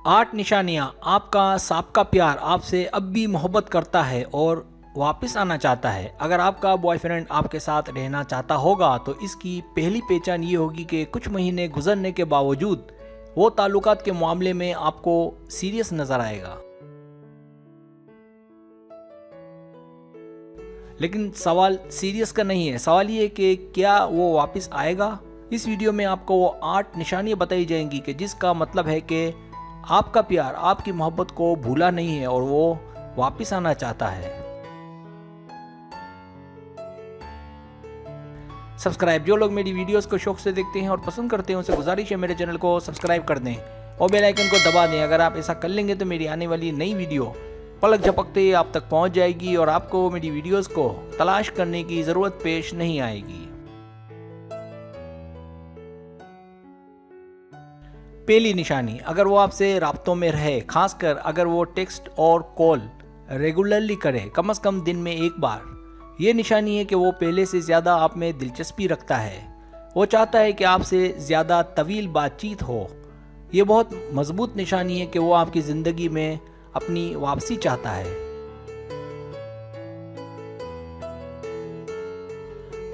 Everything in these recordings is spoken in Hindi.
8 निशानियां आपका साबका प्यार आपसे अब भी मोहब्बत करता है और वापस आना चाहता है। अगर आपका बॉयफ्रेंड आपके साथ रहना चाहता होगा तो इसकी पहली पहचान ये होगी कि कुछ महीने गुजरने के बावजूद वो ताल्लुकात के मामले में आपको सीरियस नज़र आएगा। लेकिन सवाल सीरियस का नहीं है, सवाल ये है कि क्या वो वापस आएगा। इस वीडियो में आपको वो 8 निशानियां बताई जाएंगी कि जिसका मतलब है कि आपका प्यार आपकी मोहब्बत को भूला नहीं है और वो वापस आना चाहता है। सब्सक्राइब, जो लोग मेरी वीडियोस को शौक से देखते हैं और पसंद करते हैं उनसे गुजारिश है मेरे चैनल को सब्सक्राइब कर दें और बेल आइकन को दबा दें। अगर आप ऐसा कर लेंगे तो मेरी आने वाली नई वीडियो पलक झपकते ही आप तक पहुंच जाएगी और आपको मेरी वीडियोस को तलाश करने की ज़रूरत पेश नहीं आएगी। पहली निशानी, अगर वो आपसे राब्तों में रहे, खासकर अगर वो टेक्स्ट और कॉल रेगुलरली करे, कम से कम दिन में एक बार। ये निशानी है कि वो पहले से ज़्यादा आप में दिलचस्पी रखता है। वो चाहता है कि आपसे ज़्यादा तवील बातचीत हो। ये बहुत मजबूत निशानी है कि वो आपकी ज़िंदगी में अपनी वापसी चाहता है।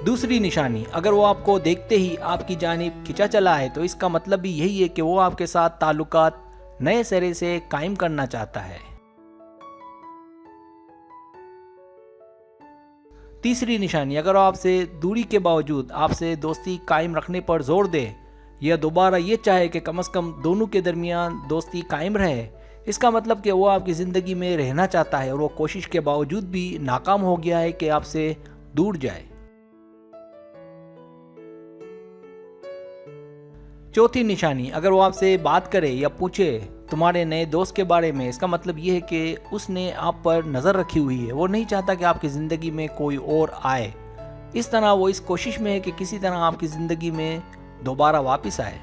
दूसरी निशानी, अगर वो आपको देखते ही आपकी जानिब खिंचा चला है तो इसका मतलब भी यही है कि वो आपके साथ ताल्लुकात नए सिरे से कायम करना चाहता है। तीसरी निशानी, अगर वो आपसे दूरी के बावजूद आपसे दोस्ती कायम रखने पर जोर दे या दोबारा ये चाहे कि कम से कम दोनों के दरमियान दोस्ती कायम रहे, इसका मतलब कि वो आपकी ज़िंदगी में रहना चाहता है और वो कोशिश के बावजूद भी नाकाम हो गया है कि आपसे दूर जाए। चौथी निशानी, अगर वो आपसे बात करे या पूछे तुम्हारे नए दोस्त के बारे में, इसका मतलब ये है कि उसने आप पर नज़र रखी हुई है। वो नहीं चाहता कि आपकी ज़िंदगी में कोई और आए। इस तरह वो इस कोशिश में है कि किसी तरह आपकी ज़िंदगी में दोबारा वापस आए।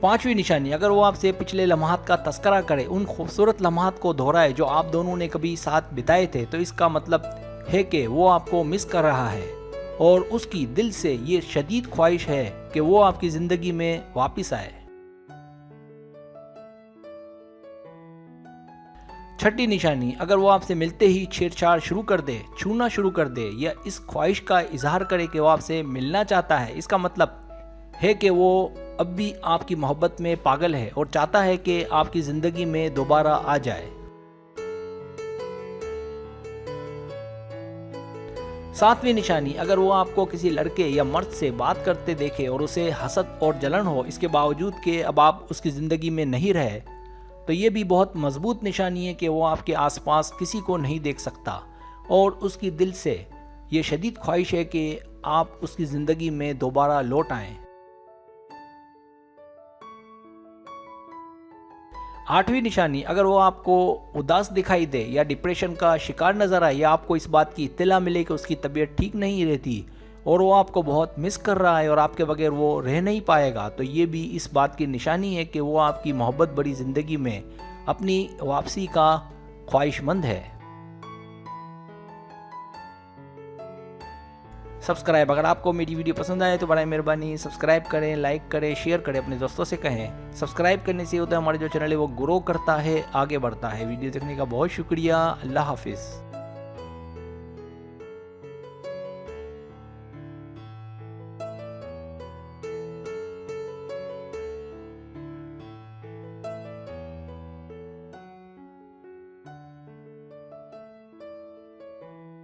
पांचवी निशानी, अगर वो आपसे पिछले लम्हात का तस्करा करे, उन खूबसूरत लम्हात को दोहराए जो आप दोनों ने कभी साथ बिताए थे, तो इसका मतलब है कि वो आपको मिस कर रहा है और उसकी दिल से ये शदीद ख्वाहिश है कि वो आपकी ज़िंदगी में वापस आए। छठी निशानी, अगर वो आपसे मिलते ही छेड़छाड़ शुरू कर दे, छूना शुरू कर दे या इस ख्वाहिश का इजहार करे कि वो आपसे मिलना चाहता है, इसका मतलब है कि वो अब भी आपकी मोहब्बत में पागल है और चाहता है कि आपकी ज़िंदगी में दोबारा आ जाए। सातवीं निशानी, अगर वो आपको किसी लड़के या मर्द से बात करते देखे और उसे हसद और जलन हो, इसके बावजूद कि अब आप उसकी ज़िंदगी में नहीं रहे, तो ये भी बहुत मजबूत निशानी है कि वो आपके आसपास किसी को नहीं देख सकता और उसकी दिल से ये शदीद ख्वाहिश है कि आप उसकी ज़िंदगी में दोबारा लौट आएं। आठवीं निशानी, अगर वो आपको उदास दिखाई दे या डिप्रेशन का शिकार नज़र आए या आपको इस बात की इत्तला मिले कि उसकी तबीयत ठीक नहीं रहती और वो आपको बहुत मिस कर रहा है और आपके बगैर वो रह नहीं पाएगा, तो ये भी इस बात की निशानी है कि वो आपकी मोहब्बत भरी ज़िंदगी में अपनी वापसी का ख्वाहिशमंद है। सब्सक्राइब, अगर आपको मेरी वीडियो पसंद आए तो बड़ी मेहरबानी सब्सक्राइब करें, लाइक करें, शेयर करें, अपने दोस्तों से कहें। सब्सक्राइब करने से होता है हमारे जो चैनल है वो ग्रो करता है, आगे बढ़ता है। वीडियो देखने का बहुत शुक्रिया। अल्लाह हाफिज़।